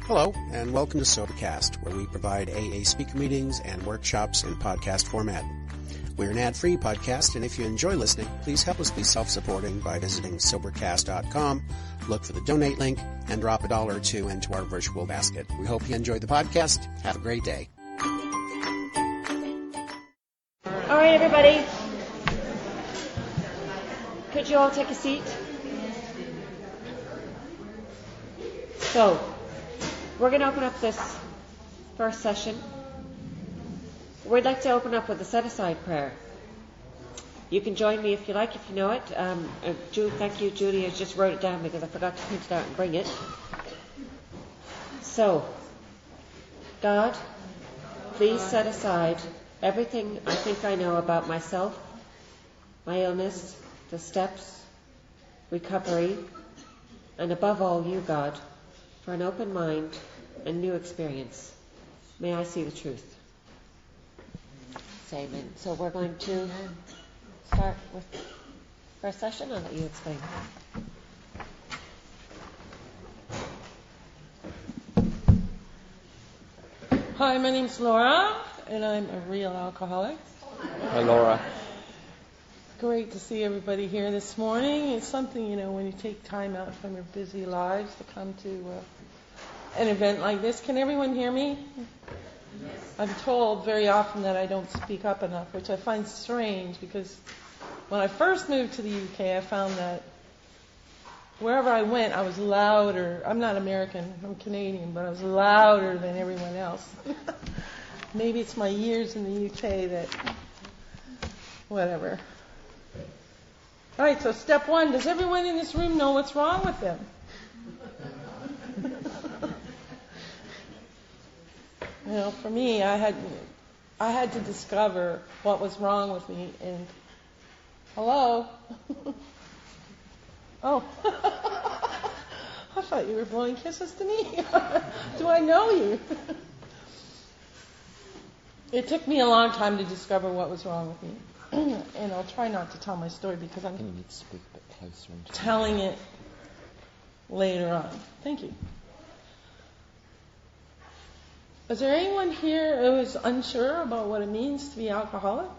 Hello, and welcome to Sobercast, where we provide AA speaker meetings and workshops in podcast format. We're an ad-free podcast, and if you enjoy listening, please help us be self-supporting by visiting Sobercast.com, look for the donate link, and drop $1 or $2 into our virtual basket. We hope you enjoyed the podcast. Have a great day. All right, everybody. Could you all take a seat? So, we're going to open up this first session. We'd like to open up with a set-aside prayer. You can join me if you like, if you know it. Thank you, Judy. I just wrote it down because I forgot to print it out and bring it. So, God, please set aside everything I think I know about myself, my illness, the steps, recovery, and above all, you, God, for an open mind and new experience. May I see the truth. Say amen. So we're going to start with first session. I'll let you explain. Hi, my name's Laura, and I'm a real alcoholic. Hi, Laura. Great to see everybody here this morning. It's something, when you take time out from your busy lives to come to an event like this. Can everyone hear me? Yes. I'm told very often that I don't speak up enough, which I find strange because when I first moved to the UK, I found that wherever I went, I was louder. I'm not American, I'm Canadian, but I was louder than everyone else. Maybe it's my years in the UK that, whatever. All right, so step one, does everyone in this room know what's wrong with them? For me, I had to discover what was wrong with me, and hello? Oh, I thought you were blowing kisses to me. Do I know you? It took me a long time to discover what was wrong with me, and I'll try not to tell my story because I'm telling it later on. Thank you. Is there anyone here who is unsure about what it means to be alcoholic?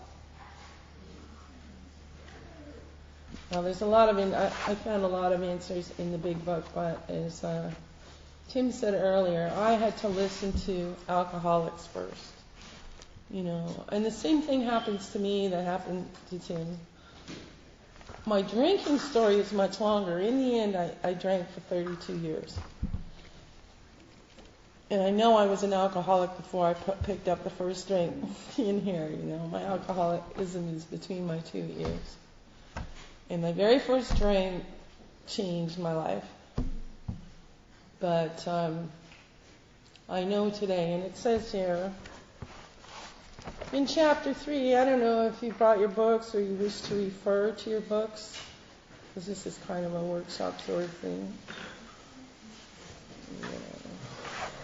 Well, there's a lot of I found a lot of answers in the big book, but as Tim said earlier, I had to listen to alcoholics first. And the same thing happens to me that happened to Tim. My drinking story is much longer. In the end, I drank for 32 years. And I know I was an alcoholic before I picked up the first drink in here. My alcoholism is between my 2 ears. And my very first drink changed my life. But I know today, and it says here, in chapter 3, I don't know if you brought your books or you wish to refer to your books, because this is kind of a workshop sort of thing.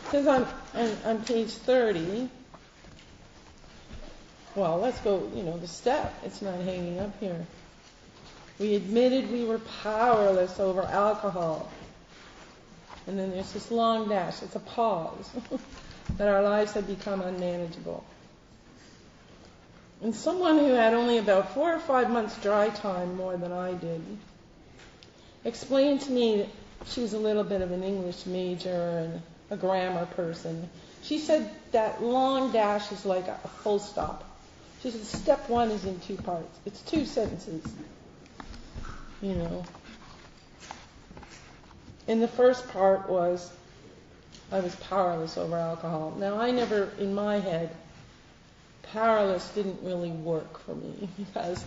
Because on page 30, well, let's go, the step. It's not hanging up here. We admitted we were powerless over alcohol. And then there's this long dash. It's a pause. That our lives had become unmanageable. And someone who had only about 4 or 5 months dry time more than I did explained to me that she was a little bit of an English major and a grammar person. She said that long dash is like a full stop. She said step 1 is in 2 parts. It's 2 sentences. And the first part was I was powerless over alcohol. Now, I never, in my head, powerless didn't really work for me because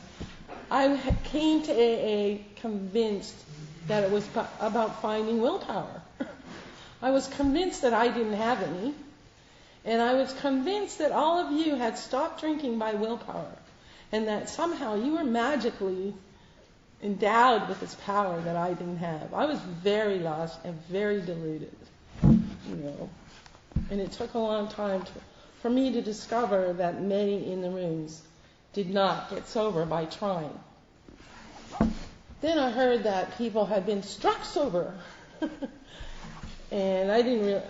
I came to AA convinced that it was about finding willpower. I was convinced that I didn't have any, and I was convinced that all of you had stopped drinking by willpower, and that somehow you were magically endowed with this power that I didn't have. I was very lost and very deluded, and it took a long time for me to discover that many in the rooms did not get sober by trying. Then I heard that people had been struck sober And I didn't really,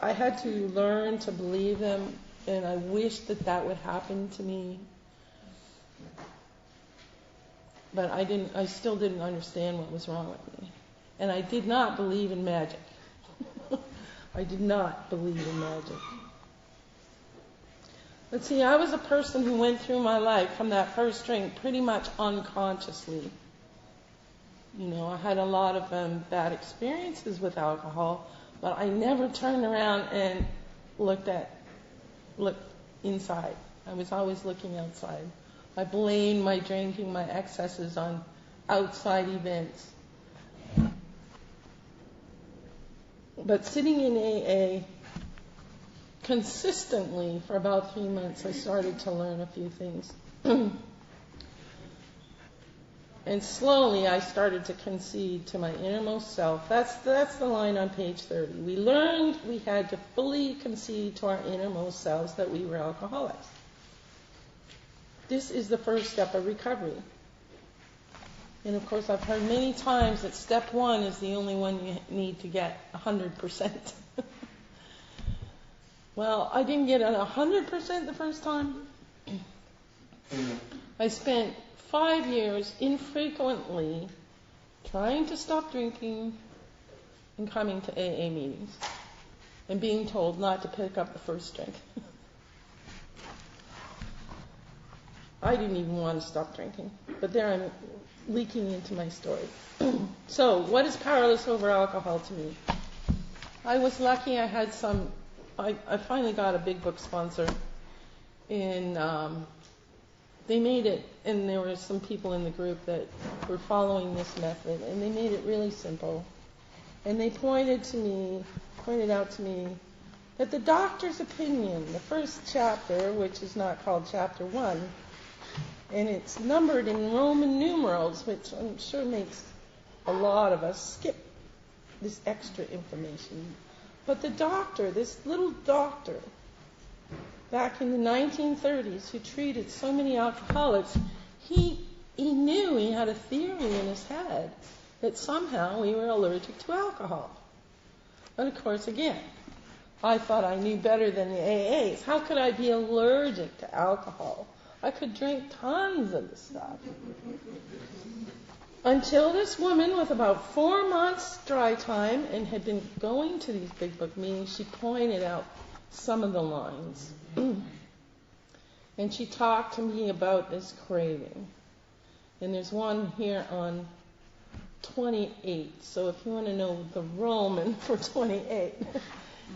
I had to learn to believe them, and I wished that would happen to me. But I still didn't understand what was wrong with me. And I did not believe in magic. I did not believe in magic. But see, I was a person who went through my life from that first drink pretty much unconsciously. I had a lot of bad experiences with alcohol, but I never turned around and looked inside. I was always looking outside. I blamed my drinking, my excesses on outside events. But sitting in AA consistently for about 3 months, I started to learn a few things. And slowly I started to concede to my innermost self. That's the line on page 30. We learned we had to fully concede to our innermost selves that we were alcoholics. This is the first step of recovery. And of course I've heard many times that step 1 is the only one you need to get 100%. Well, I didn't get it 100% the first time. I spent 5 years infrequently trying to stop drinking and coming to AA meetings and being told not to pick up the first drink. I didn't even want to stop drinking, but there I'm leaking into my story. So, what is powerless over alcohol to me? I was lucky. I had I finally got a big book sponsor, and they made it, and there were some people in the group that were following this method, and they made it really simple. And they pointed out to me that the doctor's opinion, the first chapter, which is not called chapter 1, and it's numbered in Roman numerals, which I'm sure makes a lot of us skip this extra information. But the doctor, this little doctor, back in the 1930s, who treated so many alcoholics, he knew, he had a theory in his head that somehow we were allergic to alcohol. But of course, again, I thought I knew better than the AAs. How could I be allergic to alcohol? I could drink tons of the stuff. Until this woman, with about 4 months dry time and had been going to these big book meetings, she pointed out some of the lines. And she talked to me about this craving. And there's one here on 28. So if you want to know the Roman for 28,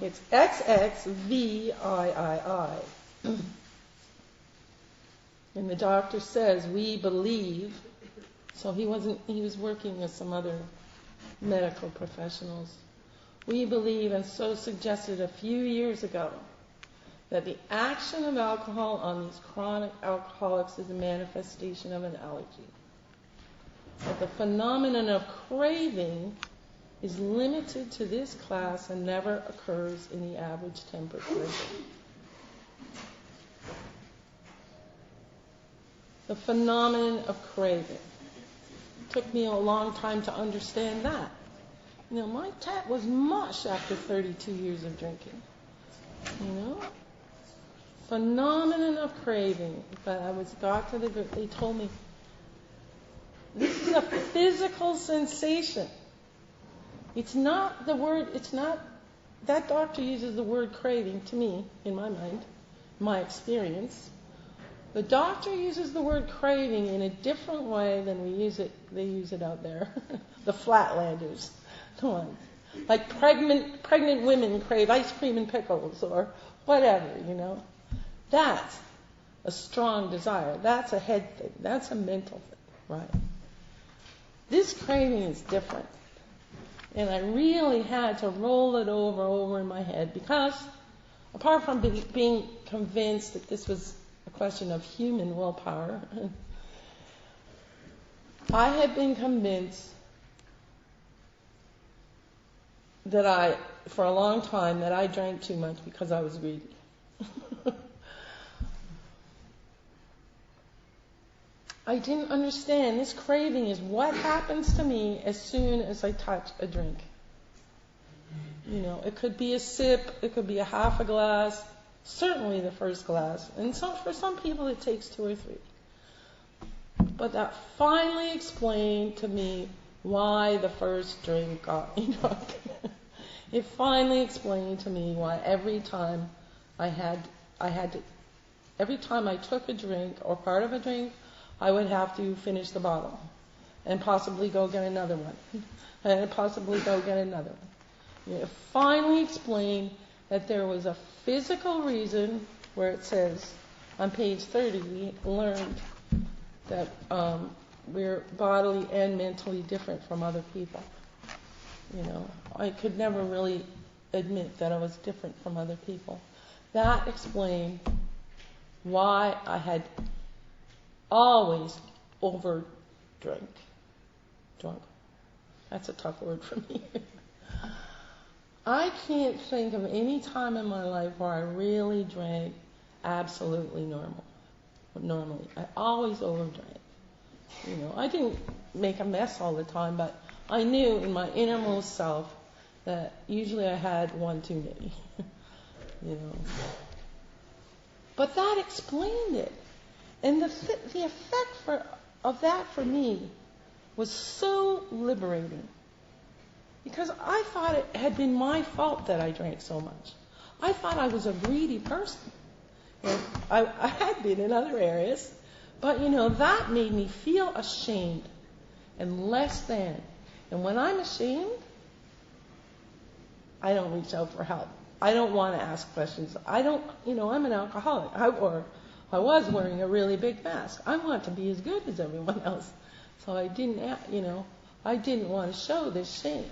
it's XXVIII. And the doctor says, we believe. So he was working with some other medical professionals. We believe, and so suggested a few years ago, that the action of alcohol on these chronic alcoholics is a manifestation of an allergy. That the phenomenon of craving is limited to this class and never occurs in the average temperate person. The phenomenon of craving. Took me a long time to understand that. My tat was mush after 32 years of drinking. Phenomenon of craving. But got to the group. They told me, this is a physical sensation. It's not that doctor uses the word craving to me, in my mind, my experience. The doctor uses the word craving in a different way than they use it out there. The flatlanders. Come on. Like pregnant women crave ice cream and pickles or whatever, That's a strong desire. That's a head thing. That's a mental thing, right? This craving is different. And I really had to roll it over in my head because apart from being convinced that this was a question of human willpower, I had been convinced that for a long time, that I drank too much because I was greedy. I didn't understand. This craving is what happens to me as soon as I touch a drink. It could be a sip, it could be a half a glass, certainly the first glass. And for some people it takes 2 or 3. But that finally explained to me why the first drink got me drunk. It finally explained to me why every time every time I took a drink or part of a drink, I would have to finish the bottle and possibly go get another one. And possibly go get another one. It finally explained that there was a physical reason where it says on page 30, we learned that we're bodily and mentally different from other people. I could never really admit that I was different from other people. That explained why I had always drunk. That's a tough word for me. I can't think of any time in my life where I really drank absolutely normally. I always overdrank. I didn't make a mess all the time, but I knew in my innermost self that usually I had one too many. But that explained it. And the effect of that for me was so liberating. Because I thought it had been my fault that I drank so much. I thought I was a greedy person. I had been in other areas. But, that made me feel ashamed and less than. And when I'm ashamed, I don't reach out for help. I don't want to ask questions. I'm an alcoholic. I was wearing a really big mask. I want to be as good as everyone else. So I didn't want to show this shame.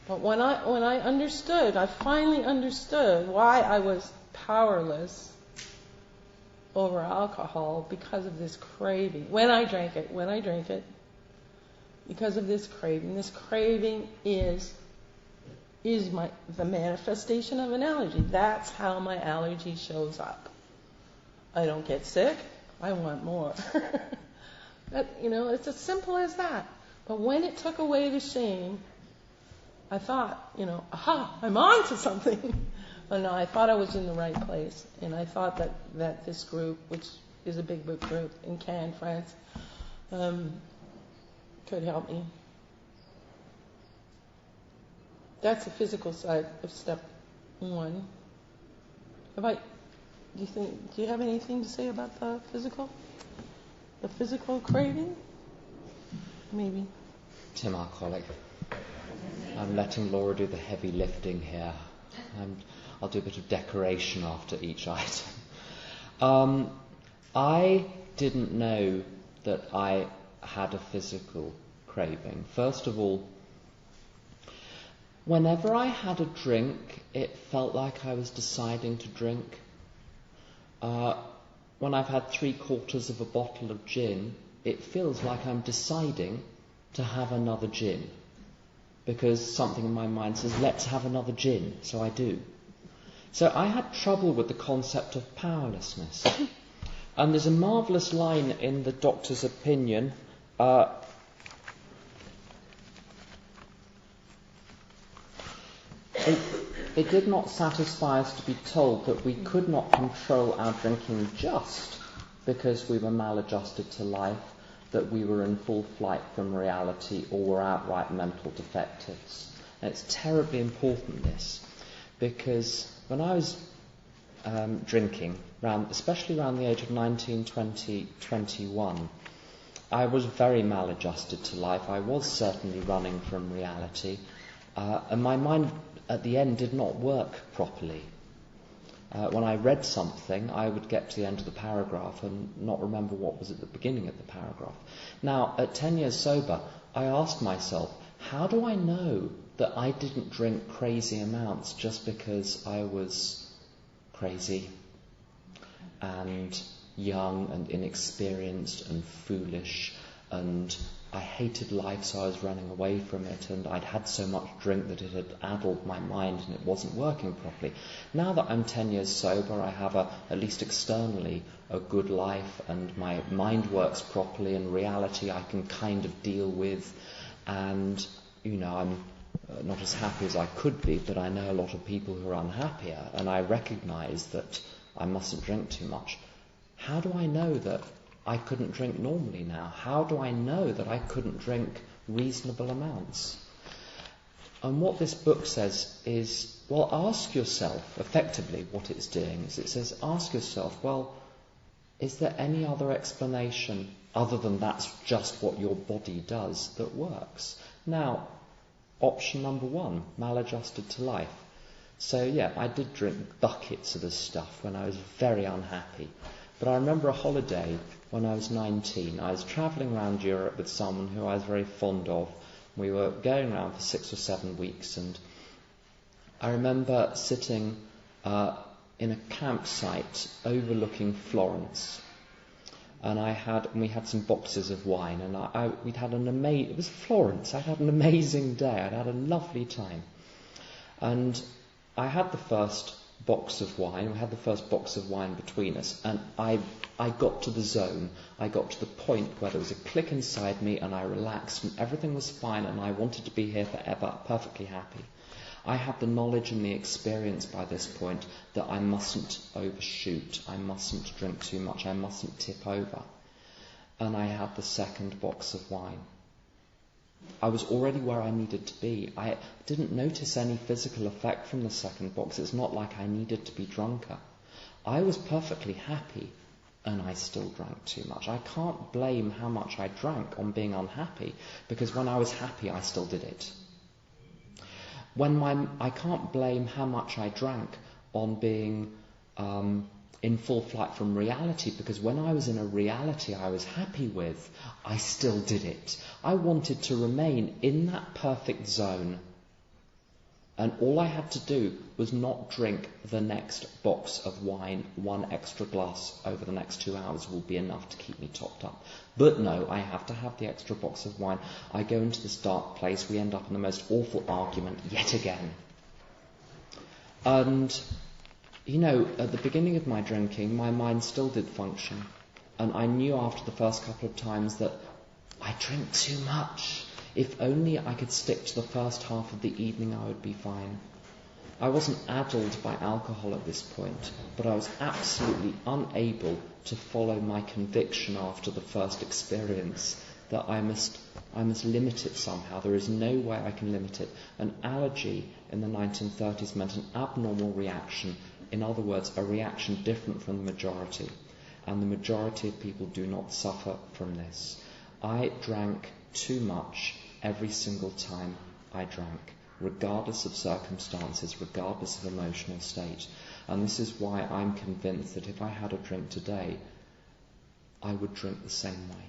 But when I finally understood why I was powerless over alcohol because of this craving. When I drank it, because of this craving. This craving is the manifestation of an allergy. That's how my allergy shows up. I don't get sick. I want more. It's as simple as that. But when it took away the shame, I thought, aha, I'm on to something. But no, I thought I was in the right place. And I thought that this group, which is a big book group in Cannes, France, could help me. That's the physical side of step 1. Do you have anything to say about the physical? The physical craving? Maybe. Tim, alcoholic. I'm letting Laura do the heavy lifting here. I'll do a bit of decoration after each item. I didn't know that I had a physical craving. First of all, whenever I had a drink, it felt like I was deciding to drink. When I've had 3/4 of a bottle of gin, it feels like I'm deciding to have another gin. Because something in my mind says, let's have another gin. So I do. So I had trouble with the concept of powerlessness. And there's a marvellous line in the doctor's opinion. It did not satisfy us to be told that we could not control our drinking just because we were maladjusted to life, that we were in full flight from reality, or were outright mental defectives. And it's terribly important, this, because when I was drinking, especially around the age of 19, 20, 21, I was very maladjusted to life. I was certainly running from reality, and my mind at the end did not work properly. When I read something, I would get to the end of the paragraph and not remember what was at the beginning of the paragraph. Now, at 10 years sober, I asked myself, how do I know that I didn't drink crazy amounts just because I was crazy and young and inexperienced and foolish, and I hated life, so I was running away from it, and I'd had so much drink that it had addled my mind and it wasn't working properly. Now that I'm 10 years sober, I have at least externally, a good life, and my mind works properly, and reality I can kind of deal with, and I'm not as happy as I could be, but I know a lot of people who are unhappier, and I recognise that I mustn't drink too much. How do I know that I couldn't drink normally now? How do I know that I couldn't drink reasonable amounts? And what this book says is, well, ask yourself, effectively what it's doing is it says, ask yourself, well, is there any other explanation other than that's just what your body does that works? Now, option number 1, maladjusted to life. So yeah, I did drink buckets of this stuff when I was very unhappy. But I remember a holiday when I was 19. I was travelling around Europe with someone who I was very fond of. We were going around for 6 or 7 weeks, and I remember sitting in a campsite overlooking Florence, and we had some boxes of wine, and it was Florence. I had an amazing day. I'd had a lovely time, and I had the first box of wine. We had the first box of wine between us, and I got to the zone. I got to the point where there was a click inside me, and I relaxed, and everything was fine, and I wanted to be here forever, perfectly happy. I had the knowledge and the experience by this point that I mustn't overshoot, I mustn't drink too much, I mustn't tip over. And I had the second box of wine. I was already where I needed to be. I didn't notice any physical effect from the second box. It's not like I needed to be drunker. I was perfectly happy, and I still drank too much. I can't blame how much I drank on being unhappy, because when I was happy, I still did it. I can't blame how much I drank on being in full flight from reality, because when I was in a reality I was happy with, I still did it. I wanted to remain in that perfect zone, and all I had to do was not drink the next box of wine. 1 extra glass over the next 2 hours will be enough to keep me topped up. But no, I have to have the extra box of wine. I go into this dark place, we end up in the most awful argument yet again. And, at the beginning of my drinking, my mind still did function. And I knew after the first couple of times that I drink too much. If only I could stick to the first half of the evening, I would be fine. I wasn't addled by alcohol at this point, but I was absolutely unable to follow my conviction after the first experience that I must limit it somehow. There is no way I can limit it. An allergy in the 1930s meant an abnormal reaction. In other words, a reaction different from the majority. And the majority of people do not suffer from this. I drank too much every single time I drank, regardless of circumstances, regardless of emotional state. And this is why I'm convinced that if I had a drink today, I would drink the same way.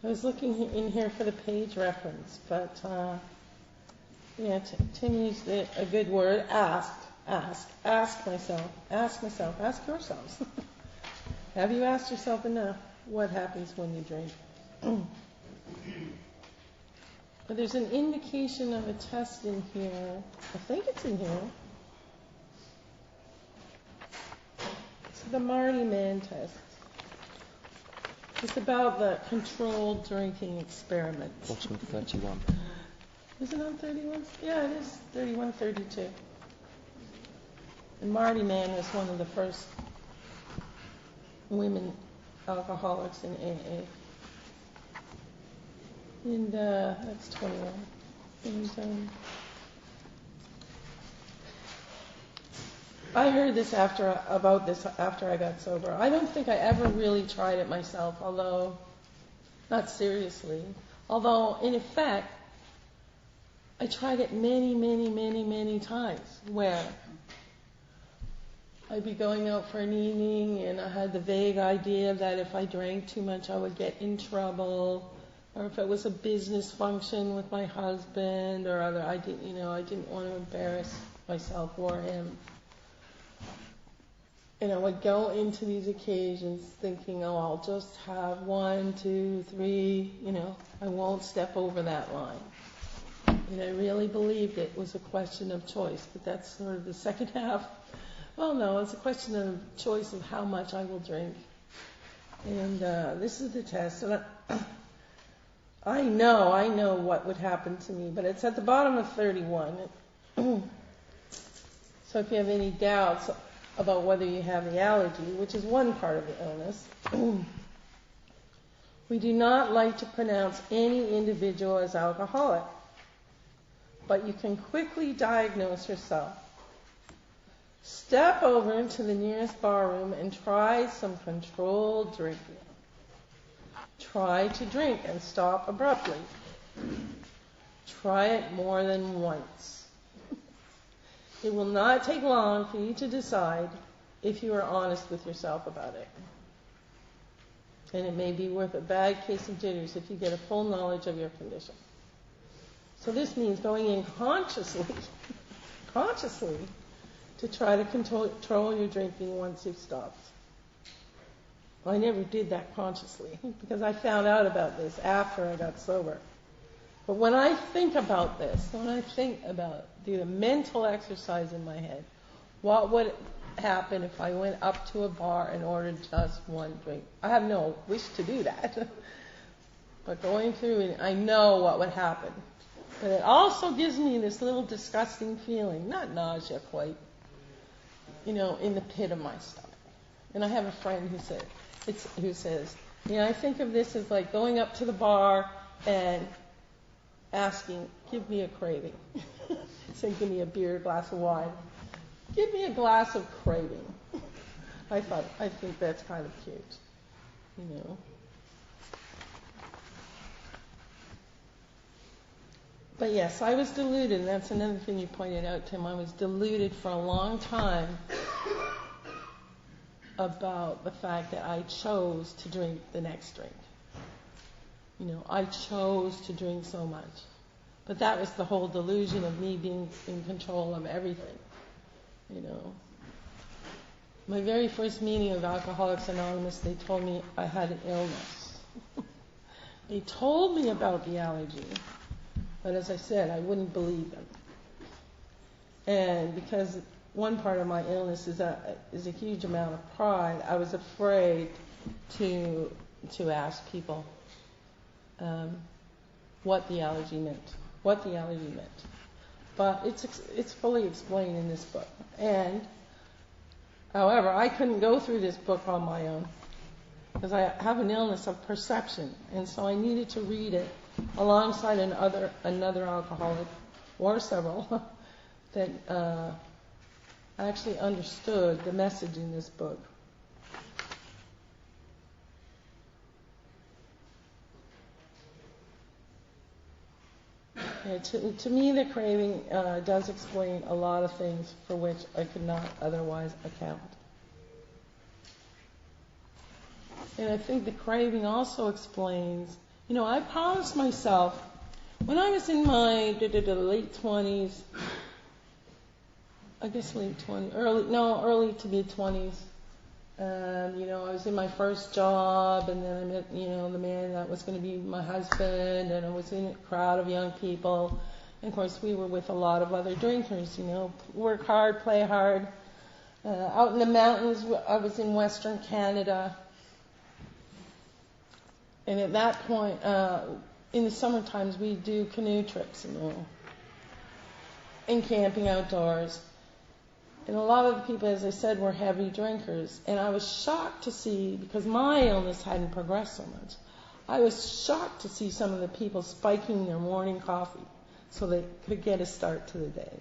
I was looking in here for the page reference, but Tim used a good word, ask myself, ask yourselves. Have you asked yourself enough what happens when you drink? But there's an indication of a test in here. I think it's in here. It's the Marty Mann test. It's about the controlled drinking experiment. Bottom of 31. Is it on 31? Yeah, it is 31, 32. And Marty Mann was one of the first women alcoholics in AA. And that's 21. And I heard about this after I got sober. I don't think I ever really tried it myself, although not seriously. Although, in effect, I tried it many, many, many, many times, where I'd be going out for an evening, and I had the vague idea that if I drank too much, I would get in trouble, or if it was a business function with my husband or other, I didn't want to embarrass myself or him. And I would go into these occasions thinking, I'll just have 1, 2, 3, I won't step over that line. And I really believed it was a question of choice, but that's sort of the second half. Well, no, it's a question of choice of how much I will drink. And this is the test. And I know what would happen to me, but it's at the bottom of 31. So if you have any doubts about whether you have the allergy, which is one part of the illness, we do not like to pronounce any individual as alcoholic, but you can quickly diagnose yourself. Step over into the nearest bar room and try some controlled drinking. Try to drink and stop abruptly. Try it more than once. It will not take long for you to decide if you are honest with yourself about it. And it may be worth a bad case of jitters if you get a full knowledge of your condition. So this means going in consciously to try to control your drinking once you've stopped. Well, I never did that consciously because I found out about this after I got sober. But when I think about this, do the mental exercise in my head, what would happen if I went up to a bar and ordered just one drink? I have no wish to do that. But going through it, I know what would happen. But it also gives me this little disgusting feeling, not nausea quite, in the pit of my stomach. And I have a friend who says, I think of this as like going up to the bar and asking, give me a craving. Say, give me a beer, a glass of wine. Give me a glass of craving. I think that's kind of cute, But yes, I was deluded, and that's another thing you pointed out, Tim. I was deluded for a long time about the fact that I chose to drink the next drink. I chose to drink so much. But that was the whole delusion of me being in control of everything. My very first meeting of Alcoholics Anonymous, they told me I had an illness. They told me about the allergy. But as I said, I wouldn't believe them. And because one part of my illness is a huge amount of pride, I was afraid to ask people what the allergy meant. But it's fully explained in this book. And, however, I couldn't go through this book on my own because I have an illness of perception, and so I needed to read it alongside another alcoholic, or several, that actually understood the message in this book. Yeah, to me, the craving does explain a lot of things for which I could not otherwise account. And I think the craving also explains, I promised myself, when I was in my late 20s, I guess early to mid 20s, I was in my first job, and then I met, the man that was going to be my husband, and I was in a crowd of young people. And of course, we were with a lot of other drinkers, work hard, play hard. Out in the mountains, I was in Western Canada. And at that point, in the summer times, we do canoe trips, and camping outdoors. And a lot of the people, as I said, were heavy drinkers. And I was shocked to see, because my illness hadn't progressed so much, I was shocked to see some of the people spiking their morning coffee so they could get a start to the day,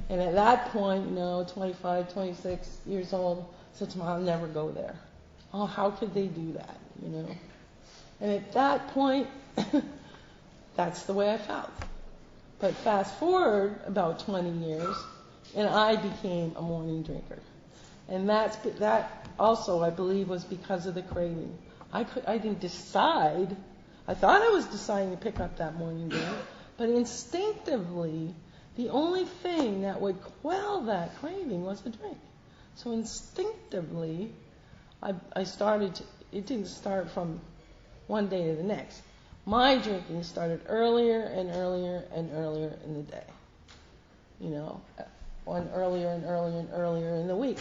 And at that point, 25, 26 years old, I said to them, I'll never go there. Oh, how could they do that, And at that point, that's the way I felt. But fast forward about 20 years, and I became a morning drinker. And that also, I believe, was because of the craving. I didn't decide. I thought I was deciding to pick up that morning drink, but instinctively, the only thing that would quell that craving was the drink. So instinctively, I started. It didn't start from one day to the next, My drinking started earlier and earlier and earlier in the day. One earlier and earlier and earlier in the week.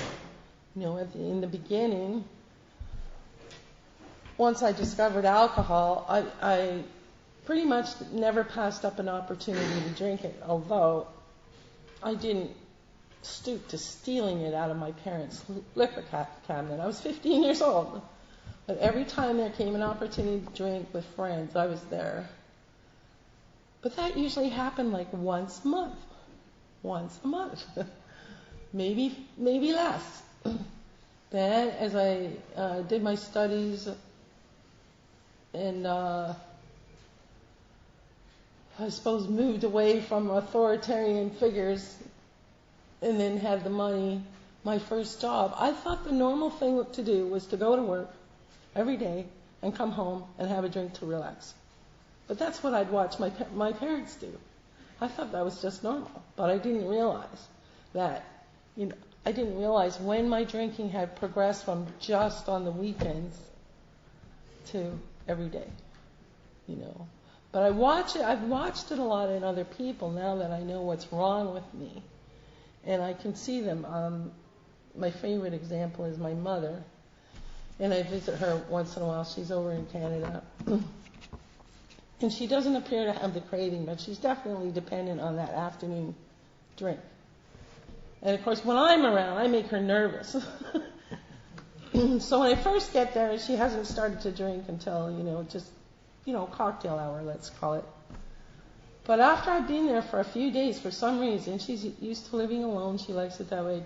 In the beginning, once I discovered alcohol, I pretty much never passed up an opportunity to drink it, although I didn't stoop to stealing it out of my parents' liquor cabinet. I was 15 years old. But every time there came an opportunity to drink with friends, I was there. But that usually happened like once a month. Once a month. maybe less. Then as I did my studies and I suppose moved away from authoritarian figures and then had the money, my first job, I thought the normal thing to do was to go to work every day and come home and have a drink to relax. But that's what I'd watch my parents do. I thought that was just normal, but I didn't realize that, I didn't realize when my drinking had progressed from just on the weekends to every day, But I've watched it a lot in other people now that I know what's wrong with me. And I can see them. My favorite example is my mother. And I visit her once in a while. She's over in Canada. And she doesn't appear to have the craving, but she's definitely dependent on that afternoon drink. And of course, when I'm around, I make her nervous. So when I first get there, she hasn't started to drink until, cocktail hour, let's call it. But after I've been there for a few days, for some reason, she's used to living alone. She likes it that way.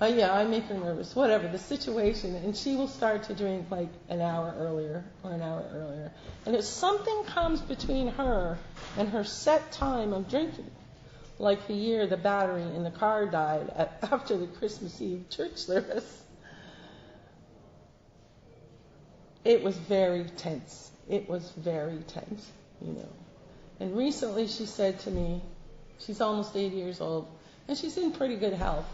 I make her nervous. Whatever the situation, and she will start to drink like an hour earlier or an hour earlier. And if something comes between her and her set time of drinking, like the year the battery in the car died after the Christmas Eve church service, it was very tense. It was very tense, And recently she said to me, she's almost 80 years old, and she's in pretty good health.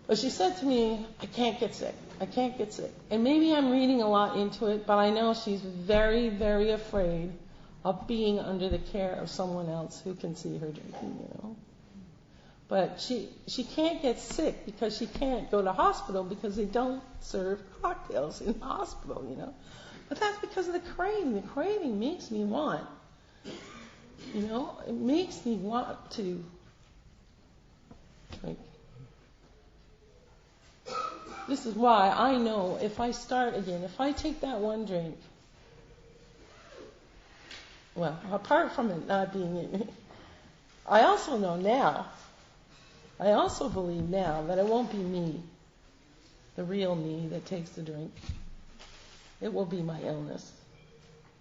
But she said to me, I can't get sick. I can't get sick. And maybe I'm reading a lot into it, but I know she's very, very afraid of being under the care of someone else who can see her drinking, But she can't get sick because she can't go to hospital because they don't serve cocktails in the hospital, But that's because of the craving. The craving makes me want, it makes me want to drink. This is why I know if I start again, if I take that one drink, well, apart from it not being in me, I also know now, I also believe now that it won't be me, the real me, that takes the drink. It will be my illness.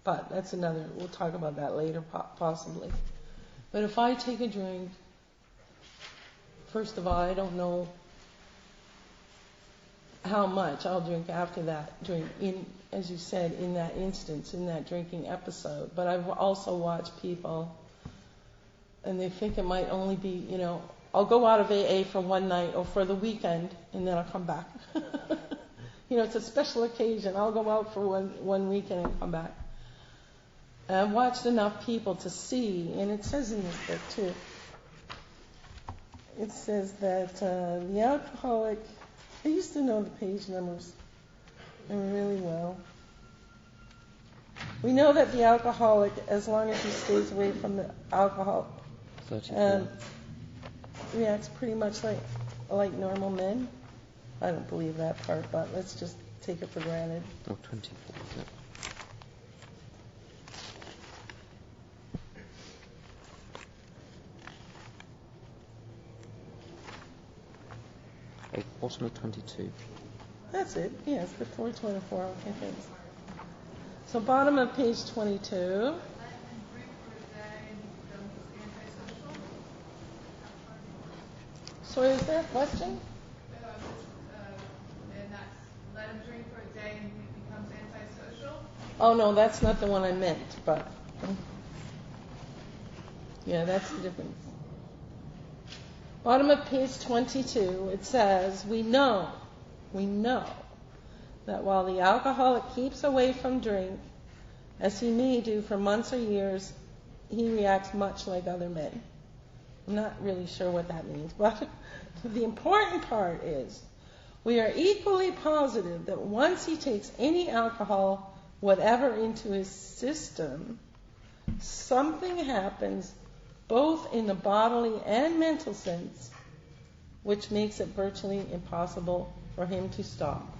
But that's we'll talk about that later, possibly. But if I take a drink, first of all, I don't know how much I'll drink after that drink, as you said, in that instance, in that drinking episode. But I've also watched people, and they think it might only be, I'll go out of AA for one night or for the weekend, and then I'll come back. It's a special occasion. I'll go out for one weekend and come back. And I've watched enough people to see, and it says in this book too, it says that the alcoholic, I used to know the page numbers really well. We know that the alcoholic, as long as he stays away from the alcohol, reacts pretty much like normal men. I don't believe that part, but let's just take it for granted. 24, is it? Bottom of 22. That's it. Yes, before 24. Okay, thanks. So bottom of page 22. So is there a question? And that's let him drink for a day and he becomes antisocial? Oh, no, that's not the one I meant, but yeah, that's the difference. Bottom of page 22, it says, we know that while the alcoholic keeps away from drink, as he may do for months or years, he reacts much like other men. I'm not really sure what that means, but the important part is we are equally positive that once he takes any alcohol, whatever, into his system, something happens both in the bodily and mental sense, which makes it virtually impossible for him to stop.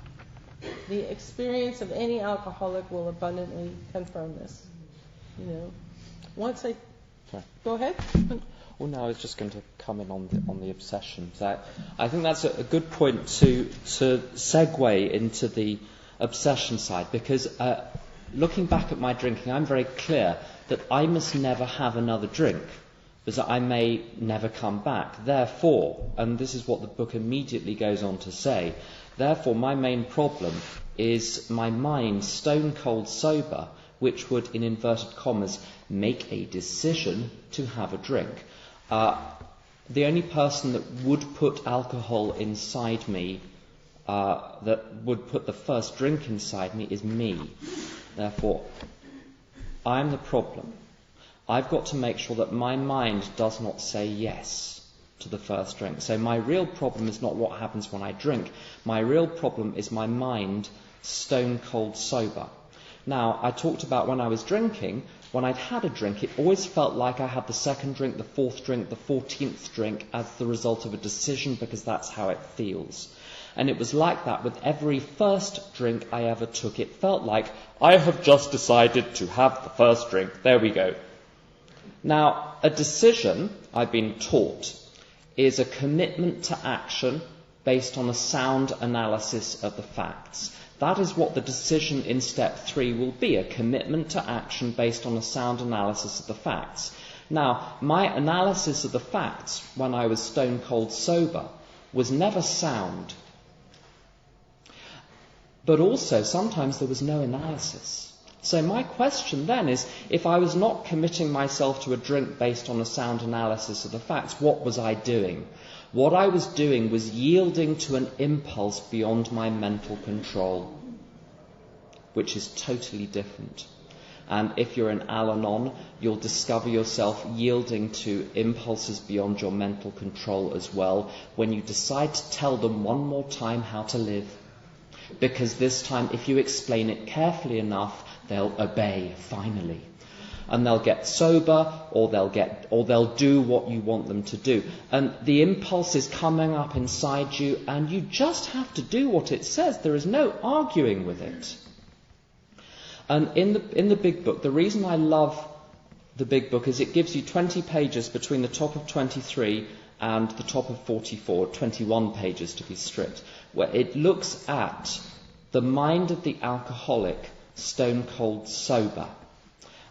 The experience of any alcoholic will abundantly confirm this. Once I... Sorry. Go ahead. Well, no, I was just going to come in on the obsessions. I think that's a good point to segue into the obsession side, because looking back at my drinking, I'm very clear that I must never have another drink, because I may never come back. Therefore, and this is what the book immediately goes on to say, therefore my main problem is my mind stone cold sober, which would, in inverted commas, make a decision to have a drink. The only person that would put alcohol inside me, that would put the first drink inside me, is me. Therefore, I'm the problem. I've got to make sure that my mind does not say yes to the first drink. So my real problem is not what happens when I drink. My real problem is my mind stone cold sober. Now, I talked about when I was drinking, when I'd had a drink, it always felt like I had the second drink, the fourth drink, the 14th drink as the result of a decision, because that's how it feels. And it was like that with every first drink I ever took. It felt like, I have just decided to have the first drink. There we go. Now, a decision, I've been taught, is a commitment to action based on a sound analysis of the facts. That is what the decision in step 3 will be, a commitment to action based on a sound analysis of the facts. Now, my analysis of the facts when I was stone cold sober was never sound. But also, sometimes there was no analysis. So my question then is, if I was not committing myself to a drink based on a sound analysis of the facts, what was I doing? What I was doing was yielding to an impulse beyond my mental control, which is totally different. And if you're in Al-Anon, you'll discover yourself yielding to impulses beyond your mental control as well, when you decide to tell them one more time how to live. Because this time, if you explain it carefully enough, they'll obey, finally. And they'll get sober, or they'll do what you want them to do. And the impulse is coming up inside you, and you just have to do what it says. There is no arguing with it. And in the big book, the reason I love the big book is it gives you 20 pages between the top of 23 and the top of 44, 21 pages to be strict, where it looks at the mind of the alcoholic stone cold sober.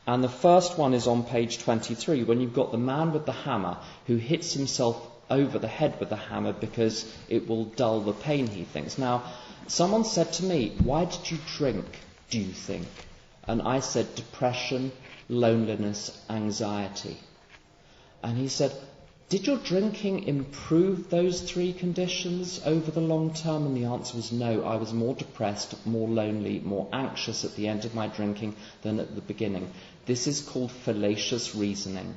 And the first one is on page 23, when you've got the man with the hammer who hits himself over the head with the hammer because it will dull the pain, he thinks. Now, someone said to me, why did you drink, do you think? And I said, depression, loneliness, anxiety. And he said, did your drinking improve those 3 conditions over the long term? And the answer was no. I was more depressed, more lonely, more anxious at the end of my drinking than at the beginning. This is called fallacious reasoning.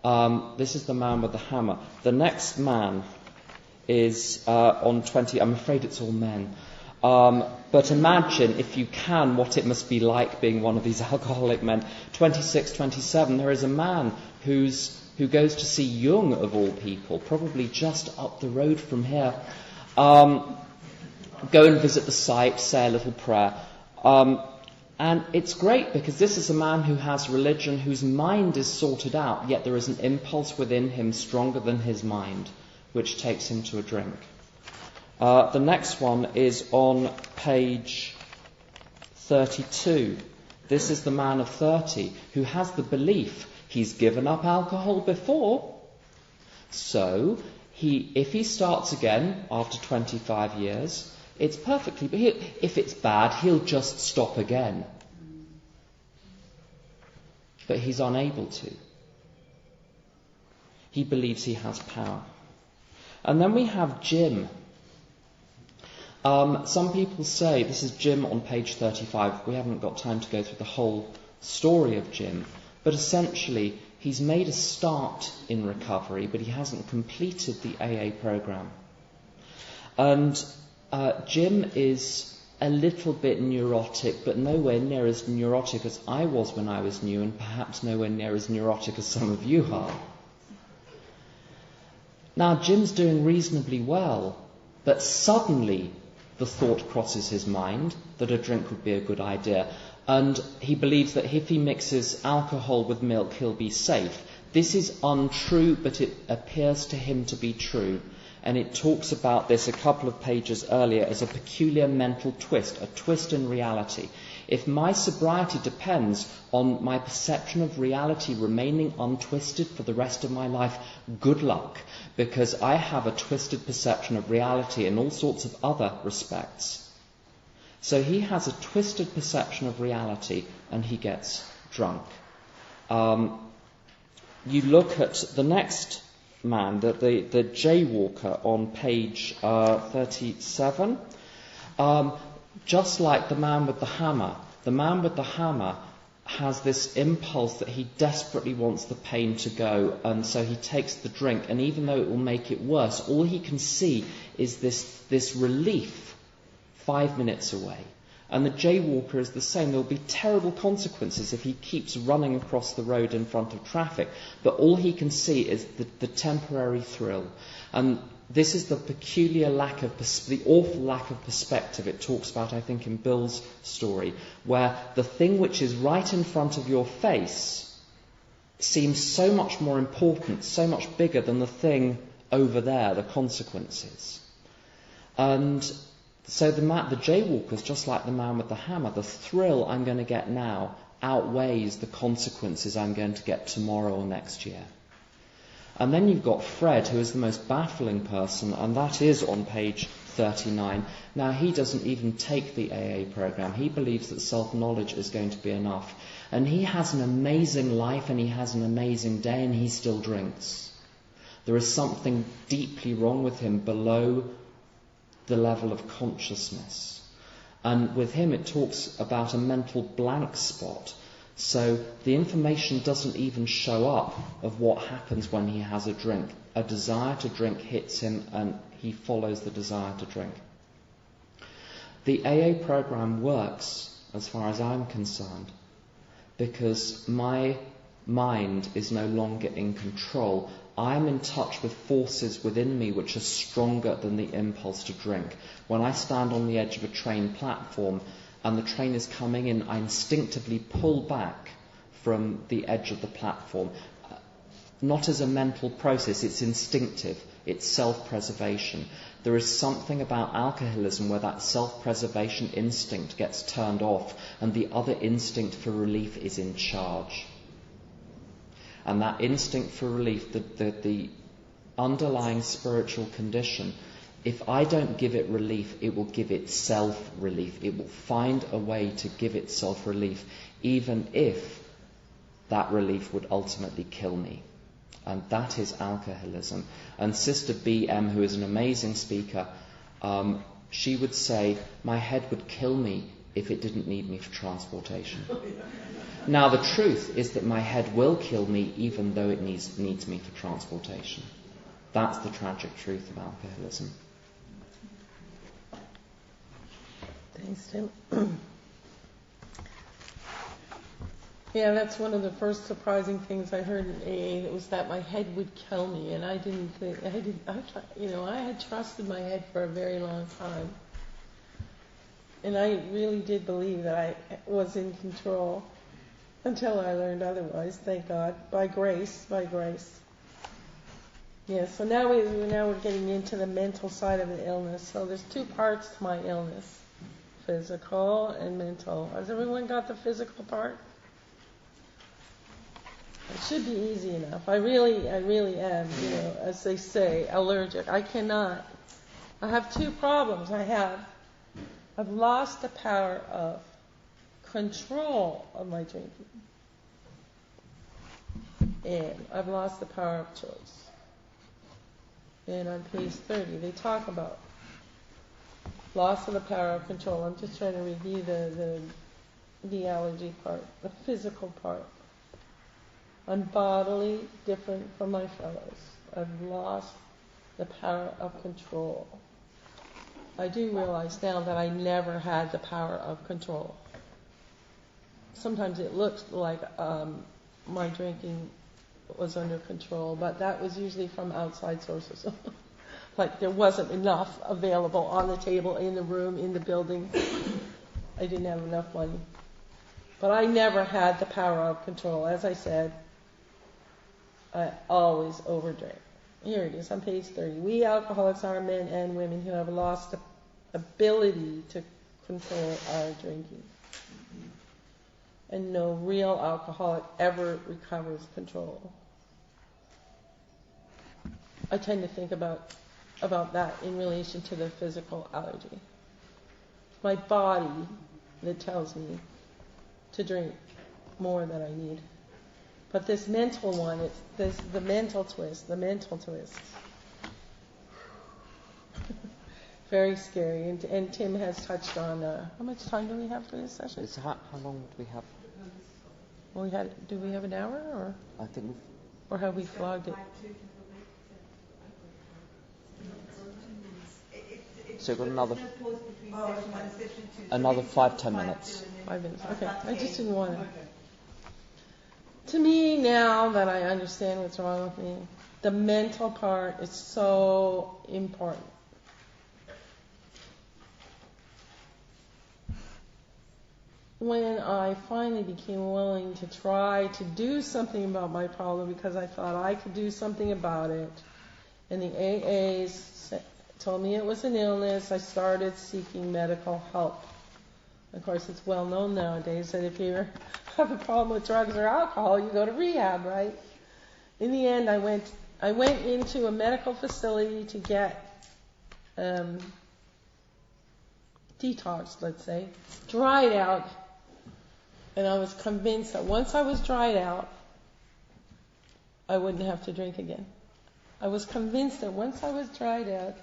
This is the man with the hammer. The next man is on 20. I'm afraid it's all men. But imagine, if you can, what it must be like being one of these alcoholic men. 26, 27, there is a man who goes to see Jung, of all people, probably just up the road from here. Go and visit the site, say a little prayer. And it's great, because this is a man who has religion, whose mind is sorted out, yet there is an impulse within him stronger than his mind, which takes him to a drink. The next one is on page 32. This is the man of 30 who has the belief he's given up alcohol before. So, if he starts again after 25 years, it's perfectly... If it's bad, he'll just stop again. But he's unable to. He believes he has power. And then we have Jim. Some people say, this is Jim on page 35, we haven't got time to go through the whole story of Jim, but essentially he's made a start in recovery, but he hasn't completed the AA program. And Jim is a little bit neurotic, but nowhere near as neurotic as I was when I was new, and perhaps nowhere near as neurotic as some of you are. Now, Jim's doing reasonably well, but suddenly the thought crosses his mind that a drink would be a good idea, and he believes that if he mixes alcohol with milk, he'll be safe. This is untrue, but it appears to him to be true. And it talks about this a couple of pages earlier as a peculiar mental twist, a twist in reality. If my sobriety depends on my perception of reality remaining untwisted for the rest of my life, good luck, because I have a twisted perception of reality in all sorts of other respects. So he has a twisted perception of reality and he gets drunk. You look at the next man, the jaywalker on page 37. Just like the man with the hammer has this impulse that he desperately wants the pain to go, and so he takes the drink, and even though it will make it worse, all he can see is this relief 5 minutes away. And the jaywalker is the same. There will be terrible consequences if he keeps running across the road in front of traffic, but all he can see is the temporary thrill. And this is the peculiar the awful lack of perspective it talks about, I think, in Bill's story, where the thing which is right in front of your face seems so much more important, so much bigger than the thing over there, the consequences. And so the jaywalker is just like the man with the hammer. The thrill I'm going to get now outweighs the consequences I'm going to get tomorrow or next year. And then you've got Fred, who is the most baffling person, and that is on page 39. Now, he doesn't even take the AA program. He believes that self-knowledge is going to be enough. And he has an amazing life, and he has an amazing day, and he still drinks. There is something deeply wrong with him below the level of consciousness. And with him it talks about a mental blank spot. So the information doesn't even show up of what happens when he has a drink. A desire to drink hits him and he follows the desire to drink. The AA program works, as far as I'm concerned, because my mind is no longer in control. I'm in touch with forces within me which are stronger than the impulse to drink. When I stand on the edge of a train platform and the train is coming in, I instinctively pull back from the edge of the platform. Not as a mental process, it's instinctive, it's self-preservation. There is something about alcoholism where that self-preservation instinct gets turned off and the other instinct for relief is in charge. And that instinct for relief, the underlying spiritual condition, if I don't give it relief, it will give itself relief. It will find a way to give itself relief, even if that relief would ultimately kill me. And that is alcoholism. And Sister B.M., who is an amazing speaker, she would say, my head would kill me if it didn't need me for transportation. Now, the truth is that my head will kill me even though it needs me for transportation. That's the tragic truth of alcoholism. Thanks, Tim. Yeah, that's one of the first surprising things I heard in AA. It was that my head would kill me, and I didn't think I had trusted my head for a very long time, and I really did believe that I was in control until I learned otherwise. Thank God, by grace. Yeah. So now we're getting into the mental side of the illness. So there's two parts to my illness: physical and mental. Has everyone got the physical part? It should be easy enough. I really am, as they say, allergic. I have two problems. I've lost the power of control of my drinking. And I've lost the power of choice. And on page 30, they talk about loss of the power of control. I'm just trying to review the allergy part, the physical part. I'm bodily different from my fellows. I've lost the power of control. I do realize now that I never had the power of control. Sometimes it looked like my drinking was under control, but that was usually from outside sources. Like there wasn't enough available on the table, in the room, in the building. I didn't have enough money. But I never had the power of control. As I said, I always overdrank. Here it is on page 30. We alcoholics are men and women who have lost the ability to control our drinking. And no real alcoholic ever recovers control. I tend to think about that in relation to the physical allergy. It's my body that tells me to drink more than I need. But this mental one, it's the mental twist. Very scary. And Tim has touched on, how much time do we have for this session? How long do we have? Well, do we have an hour, or? I think or have we flogged it? So we've got another 5-10 minutes. 5 minutes. Okay. I just didn't want to. To me, now that I understand what's wrong with me, the mental part is so important. When I finally became willing to try to do something about my problem because I thought I could do something about it, and the AAs told me it was an illness, I started seeking medical help. Of course, it's well known nowadays that if you have a problem with drugs or alcohol, you go to rehab, right? In the end, I went into a medical facility to get detox, let's say, dried out. And I was convinced that once I was dried out, I wouldn't have to drink again. I was convinced that once I was dried out...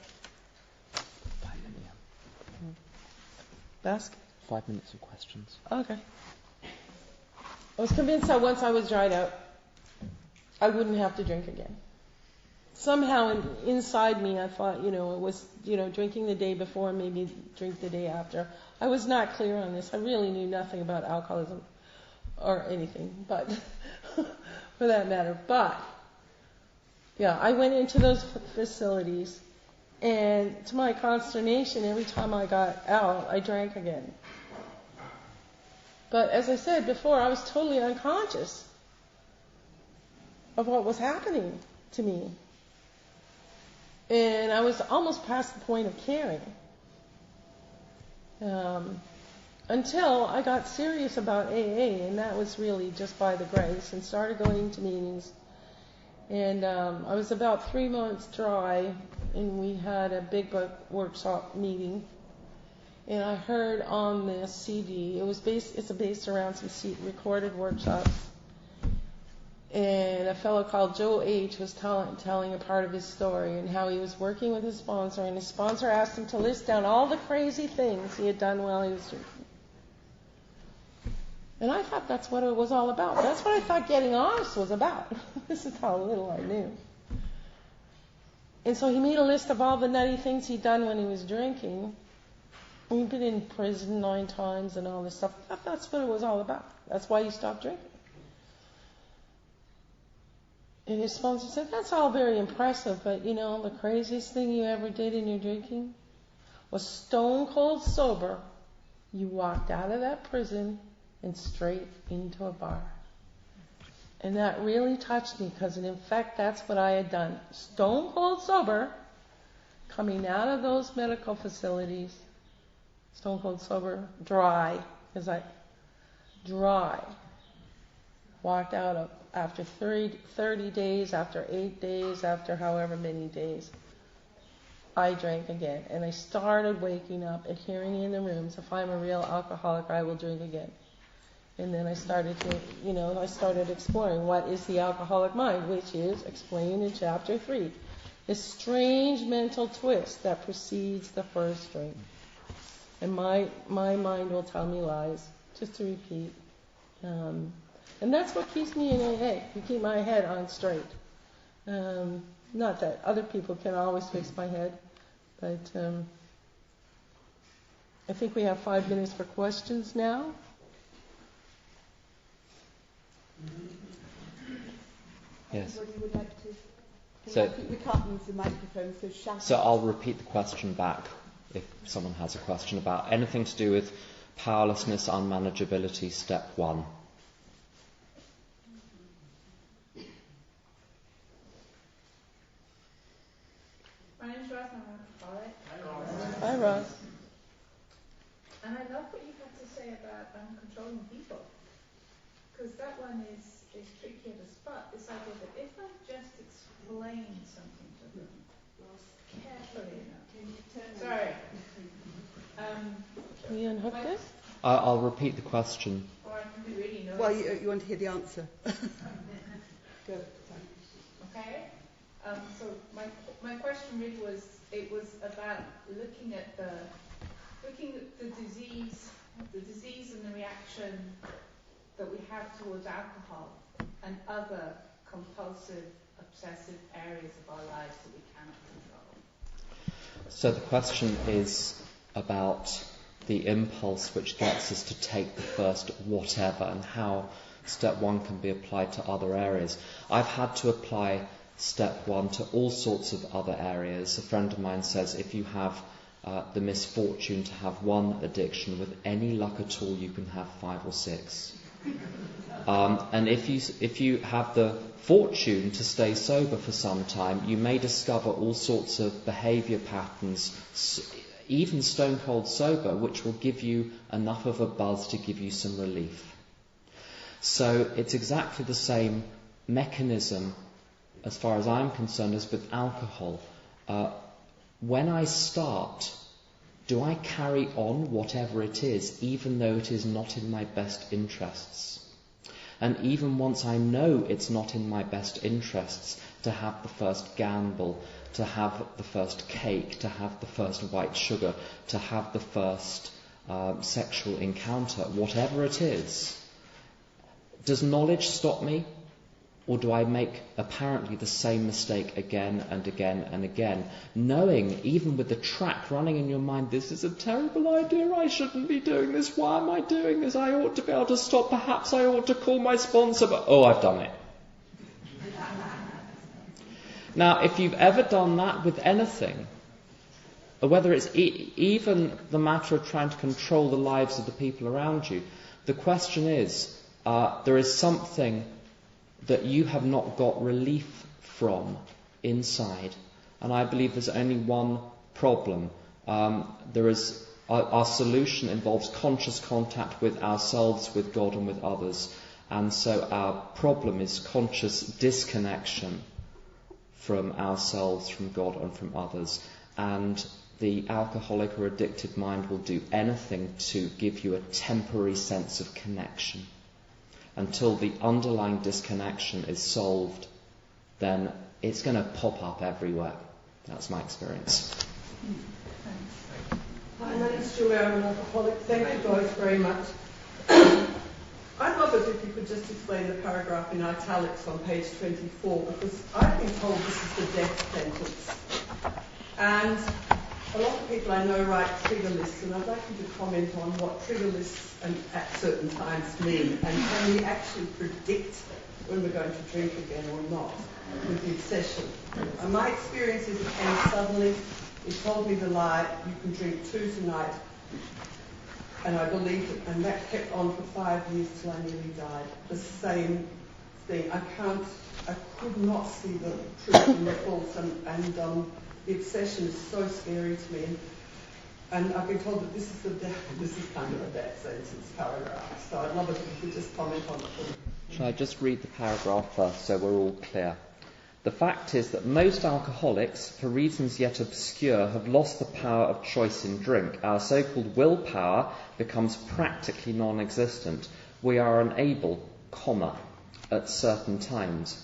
5 minutes of questions. Okay. I was convinced that once I was dried out, I wouldn't have to drink again. Somehow inside me, I thought, it was, drinking the day before, maybe drink the day after. I was not clear on this. I really knew nothing about alcoholism or anything, but for that matter. But, yeah, I went into those facilities, and to my consternation, every time I got out, I drank again. But as I said before, I was totally unconscious of what was happening to me. And I was almost past the point of caring. Until I got serious about AA, and that was really just by the grace, and started going to meetings. And I was about 3 months dry, and we had a big book workshop meeting. And I heard on the CD, it's based around some recorded workshops. And a fellow called Joe H. was telling a part of his story and how he was working with his sponsor, and his sponsor asked him to list down all the crazy things he had done while he was drinking. And I thought that's what it was all about. That's what I thought getting honest was about. This is how little I knew. And so he made a list of all the nutty things he'd done when he was drinking. He'd been in prison 9 times and all this stuff. I thought that's what it was all about. That's why he stopped drinking. And his sponsor said, that's all very impressive, but the craziest thing you ever did in your drinking was stone cold sober. You walked out of that prison and straight into a bar. And that really touched me because, in fact, that's what I had done. Stone cold sober, coming out of those medical facilities, stone cold sober, dry, walked out of after 30 days, after 8 days, after however many days, I drank again. And I started waking up and hearing in the rooms, if I'm a real alcoholic, I will drink again. And then I started exploring what is the alcoholic mind, which is explained in chapter 3. This strange mental twist that precedes the first drink. And my mind will tell me lies, just to repeat. And that's what keeps me in AA, to keep my head on straight. Not that other people can always fix my head, but I think we have 5 minutes for questions now. Yes. Anybody would like to? So We can't use the microphone, so shout. So I'll repeat the question back if someone has a question about anything to do with powerlessness, unmanageability, step 1. My name's Ross, I'm an alcoholic. Hi, Ross. And I love what you had to say about controlling people. Because that one is tricky to spot. This idea that if I just explain something to them carefully enough. Can you turn Sorry. Can you unhook this? I'll repeat the question. Or I can be really noisy. Well, you want to hear the answer. Go. Okay. So my question really was about looking at the disease and the reaction that we have towards alcohol and other compulsive, obsessive areas of our lives that we cannot control. So the question is about the impulse which gets us to take the first whatever and how step 1 can be applied to other areas. I've had to apply step 1 to all sorts of other areas. A friend of mine says if you have the misfortune to have one addiction, with any luck at all you can have 5 or 6. And if you have the fortune to stay sober for some time, you may discover all sorts of behaviour patterns, even stone cold sober, which will give you enough of a buzz to give you some relief. So it's exactly the same mechanism, as far as I'm concerned, as with alcohol. When I start, do I carry on whatever it is, even though it is not in my best interests? And even once I know it's not in my best interests to have the first gamble, to have the first cake, to have the first white sugar, to have the first sexual encounter, whatever it is, does knowledge stop me? Or do I make apparently the same mistake again and again and again, knowing, even with the track running in your mind, this is a terrible idea, I shouldn't be doing this, why am I doing this, I ought to be able to stop, perhaps I ought to call my sponsor, but I've done it. Now, if you've ever done that with anything, or whether it's even the matter of trying to control the lives of the people around you, the question is, there is something that you have not got relief from inside. And I believe there's only one problem. Our solution involves conscious contact with ourselves, with God and with others. And so our problem is conscious disconnection from ourselves, from God and from others. And the alcoholic or addicted mind will do anything to give you a temporary sense of connection. Until the underlying disconnection is solved, then it's going to pop up everywhere. That's my experience. Hi, my name's Julia. I'm an alcoholic. Thank you guys very much. I'd love it if you could just explain the paragraph in italics on page 24, because I've been told this is the death sentence. And a lot of people I know write trigger lists, and I'd like you to comment on what trigger lists at certain times mean, and can we actually predict when we're going to drink again or not with the obsession. My experience is it came suddenly. It told me the lie, you can drink 2 tonight, and I believed it, and that kept on for 5 years till I nearly died. The same thing. I could not see the truth and the false, and the obsession is so scary to me. And I've been told that this is kind of a death sentence paragraph. So I'd love it if you could just comment on it. Shall I just read the paragraph first so we're all clear? The fact is that most alcoholics, for reasons yet obscure, have lost the power of choice in drink. Our so-called willpower becomes practically non-existent. We are unable, at certain times,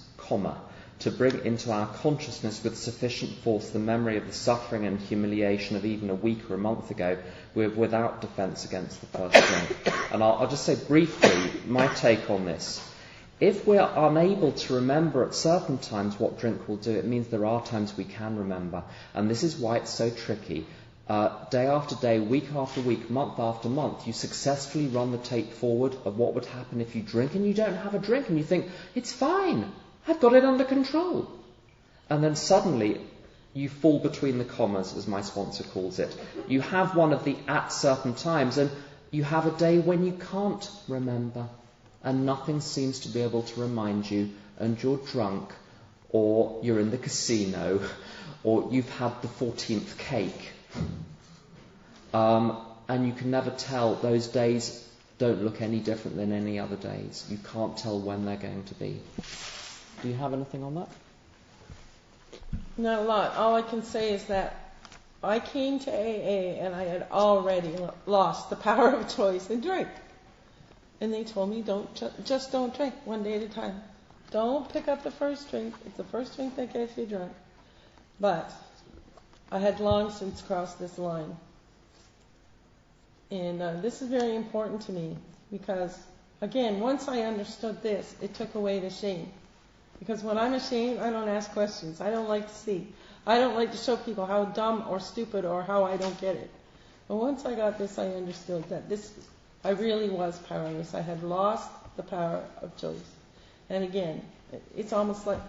to bring into our consciousness with sufficient force the memory of the suffering and humiliation of even a week or a month ago, we're without defence against the first drink. And I'll just say briefly my take on this. If we're unable to remember at certain times what drink will do, it means there are times we can remember. And this is why it's so tricky. Day after day, week after week, month after month, you successfully run the tape forward of what would happen if you drink and you don't have a drink and you think, it's fine, I've got it under control. And then suddenly you fall between the commas, as my sponsor calls it. You have one of the at certain times and you have a day when you can't remember and nothing seems to be able to remind you, and you're drunk, or you're in the casino, or you've had the 14th cake. And you can never tell. Those days don't look any different than any other days. You can't tell when they're going to be. Do you have anything on that? Not a lot. All I can say is that I came to AA and I had already lost the power of choice and drink. And they told me, just don't drink, one day at a time. Don't pick up the first drink. It's the first drink that gets you drunk. But I had long since crossed this line. And this is very important to me because, again, once I understood this, it took away the shame. Because when I'm ashamed, I don't ask questions. I don't like to see. I don't like to show people how dumb or stupid or how I don't get it. But once I got this, I understood that I really was powerless. I had lost the power of choice. And again, it's almost like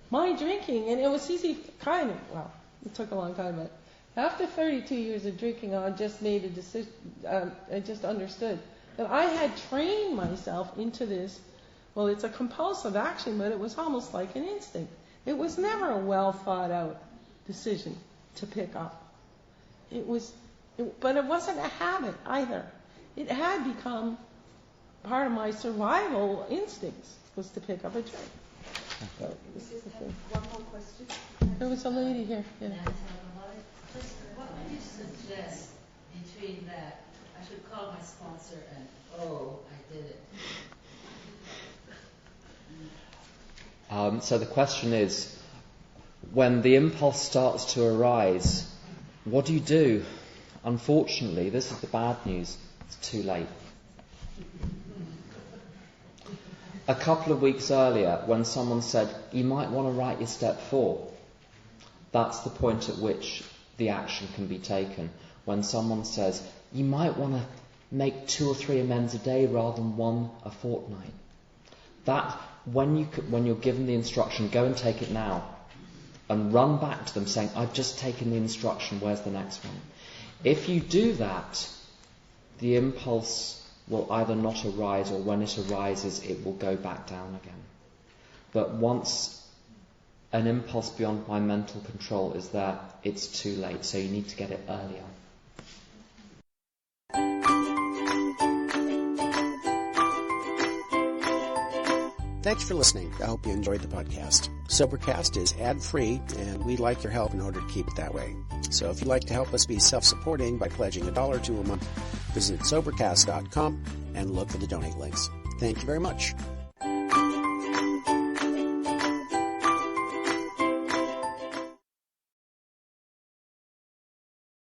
my drinking, and it was easy, it took a long time, but after 32 years of drinking, I just made a decision, I just understood that I had trained myself into this. Well, it's a compulsive action, but it was almost like an instinct. It was never a well thought out decision to pick up. But it wasn't a habit either. It had become part of my survival instincts was to pick up a drink. So, this is the thing. One more question. There was a lady here. Yeah. What would you suggest between that? I should call my sponsor and, I did it. So the question is, when the impulse starts to arise, what do? Unfortunately, this is the bad news. It's too late. A couple of weeks earlier, when someone said, you might want to write your step 4, that's the point at which the action can be taken. When someone says, you might want to make 2 or 3 amends a day rather than 1 a fortnight. That, when you're given the instruction, go and take it now, and run back to them saying, I've just taken the instruction, where's the next one? If you do that, the impulse will either not arise, or when it arises, it will go back down again. But once an impulse beyond my mental control is there, it's too late, so you need to get it earlier. Thanks for listening. I hope you enjoyed the podcast. Sobercast is ad-free, and we'd like your help in order to keep it that way. So if you'd like to help us be self-supporting by pledging $1 or $2 a month, visit Sobercast.com and look for the donate links. Thank you very much.